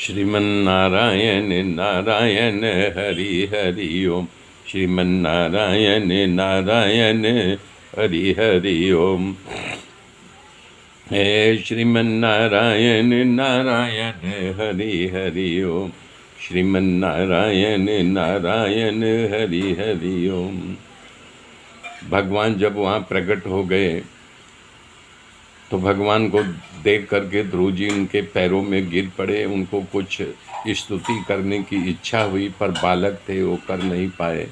श्रीमन्नारायण नारायण हरि हरि ओम। श्रीमन्नारायण नारायण हरि हरि ओम। हे श्रीमन्नारायण नारायण हरि हरि ओम। श्रीमन्नारायण नारायण हरि हरि ओम। भगवान जब वहाँ प्रकट हो गए तो भगवान को देख करके ध्रुव जी उनके पैरों में गिर पड़े। उनको कुछ स्तुति करने की इच्छा हुई पर बालक थे, वो कर नहीं पाए।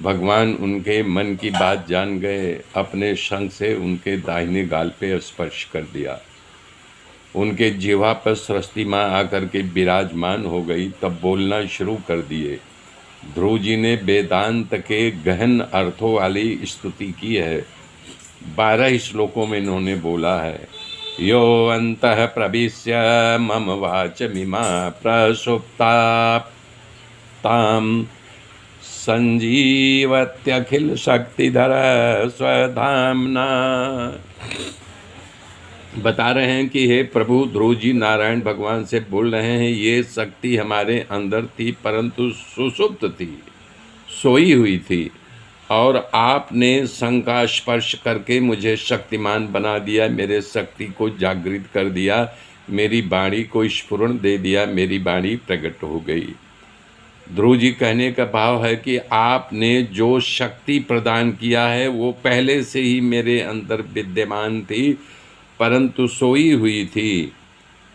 भगवान उनके मन की बात जान गए। अपने शंख से उनके दाहिने गाल पे स्पर्श कर दिया। उनके जिह्वा पर सरस्वती माँ आकर के विराजमान हो गई। तब बोलना शुरू कर दिए। ध्रुव जी ने वेदांत के गहन अर्थों वाली स्तुति की है। 12 श्लोकों में इन्होंने बोला है, यो अंतः प्रविश्य मम वाचमिमा प्रसुप्ता ताम संजीवत्यखिल शक्तिधर स्वधाम्ना। बता रहे हैं कि हे प्रभु, ध्रुव जी नारायण भगवान से बोल रहे हैं, ये शक्ति हमारे अंदर थी परंतु सुसुप्त थी, सोई हुई थी, और आपने शंख का स्पर्श करके मुझे शक्तिमान बना दिया, मेरे शक्ति को जागृत कर दिया, मेरी वाणी को स्फुरण दे दिया, मेरी वाणी प्रकट हो गई। ध्रुव जी कहने का भाव है कि आपने जो शक्ति प्रदान किया है वो पहले से ही मेरे अंदर विद्यमान थी परंतु सोई हुई थी।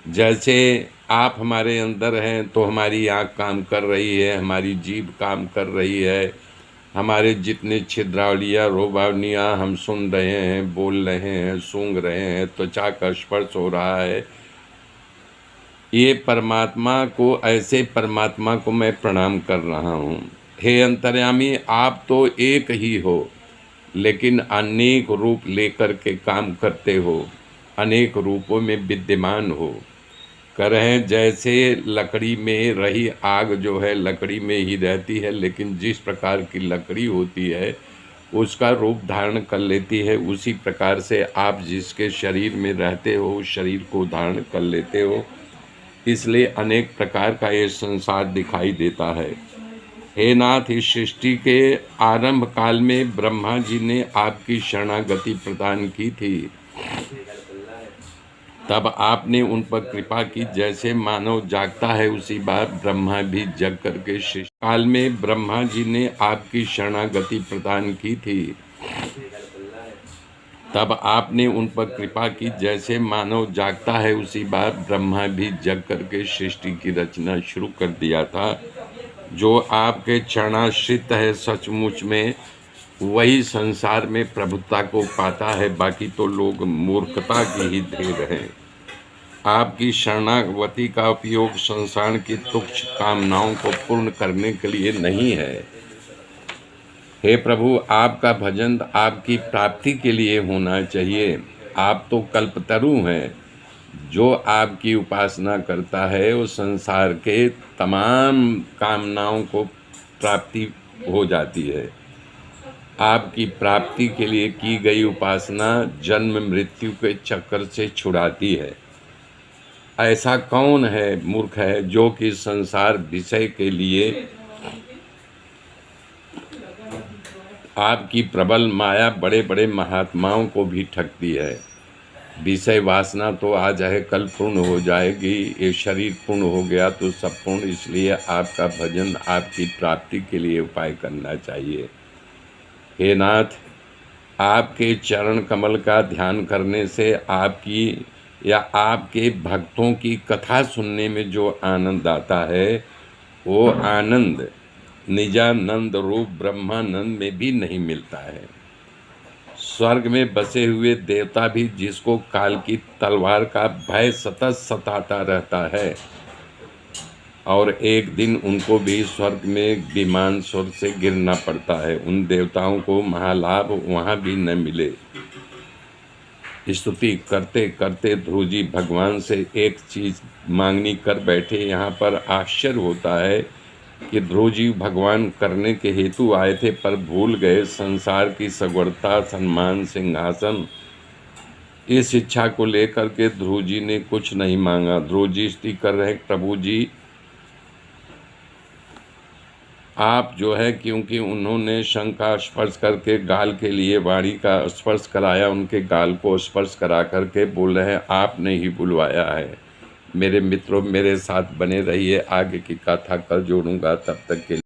जैसे आप हमारे अंदर हैं तो हमारी आँख काम कर रही है, हमारी जीभ काम कर रही है, हमारे जितने छिद्रावलियाँ रोबावनियाँ हम सुन रहे हैं, बोल रहे हैं, सूंघ रहे हैं, त्वचा का स्पर्श हो रहा है। ये परमात्मा को, ऐसे परमात्मा को मैं प्रणाम कर रहा हूँ। हे अंतर्यामी, आप तो एक ही हो लेकिन अनेक रूप लेकर के काम करते हो, अनेक रूपों में विद्यमान हो। कर रहे हैं जैसे लकड़ी में रही आग जो है लकड़ी में ही रहती है, लेकिन जिस प्रकार की लकड़ी होती है उसका रूप धारण कर लेती है, उसी प्रकार से आप जिसके शरीर में रहते हो उस शरीर को धारण कर लेते हो। इसलिए अनेक प्रकार का ये संसार दिखाई देता है। हे नाथ, इस सृष्टि के आरंभ काल में ब्रह्मा जी ने आपकी शरणागति प्रदान की थी। तब आपने उन पर कृपा की। जैसे मानव जागता है उसी बार ब्रह्मा भी जग करके सृष्टि काल में ब्रह्मा जी ने आपकी शरणागति प्रदान की थी। तब आपने उन पर कृपा की। जैसे मानव जागता है उसी बार ब्रह्मा भी जग करके सृष्टि की रचना शुरू कर दिया था। जो आपके चरणाश्रित है सचमुच में वही संसार में प्रभुता को पाता है, बाकी तो लोग मूर्खता की ही ढेर हैं। आपकी शरणागति का उपयोग संसार की तुच्छ कामनाओं को पूर्ण करने के लिए नहीं है। हे प्रभु, आपका भजन आपकी प्राप्ति के लिए होना चाहिए। आप तो कल्पतरु हैं। जो आपकी उपासना करता है वो संसार के तमाम कामनाओं को प्राप्ति हो जाती है। आपकी प्राप्ति के लिए की गई उपासना जन्म मृत्यु के चक्कर से छुड़ाती है। ऐसा कौन है मूर्ख है जो कि संसार विषय के लिए आपकी प्रबल माया बड़े बड़े महात्माओं को भी ठगती है। विषय वासना तो आज है कल पूर्ण हो जाएगी। ये शरीर पूर्ण हो गया तो सब पूर्ण। इसलिए आपका भजन आपकी प्राप्ति के लिए उपाय करना चाहिए। हे नाथ, आपके चरण कमल का ध्यान करने से आपकी या आपके भक्तों की कथा सुनने में जो आनंद आता है वो आनंद निजानंद रूप ब्रह्मानंद में भी नहीं मिलता है। स्वर्ग में बसे हुए देवता भी जिसको काल की तलवार का भय सतत सताता रहता है और एक दिन उनको भी स्वर्ग में विमान स्वर्ग से गिरना पड़ता है, उन देवताओं को महालाभ वहाँ भी न मिले। स्तुति करते करते ध्रुव जी भगवान से एक चीज़ मांगनी कर बैठे। यहाँ पर आश्चर्य होता है कि ध्रुव जी भगवान करने के हेतु आए थे पर भूल गए संसार की सगवड़ता, सम्मान, सिंहासन इस इच्छा को लेकर के ध्रुव जी ने कुछ नहीं मांगा। ध्रुव जी स्तुति कर रहे प्रभु जी, आप जो है, क्योंकि उन्होंने शंख का स्पर्श करके गाल के लिए वाणी का स्पर्श कराया, उनके गाल को स्पर्श करा करके बोल रहे हैं आपने ही बुलवाया है। मेरे मित्रों, मेरे साथ बने रहिए, आगे की कथा कल जोड़ूंगा, तब तक के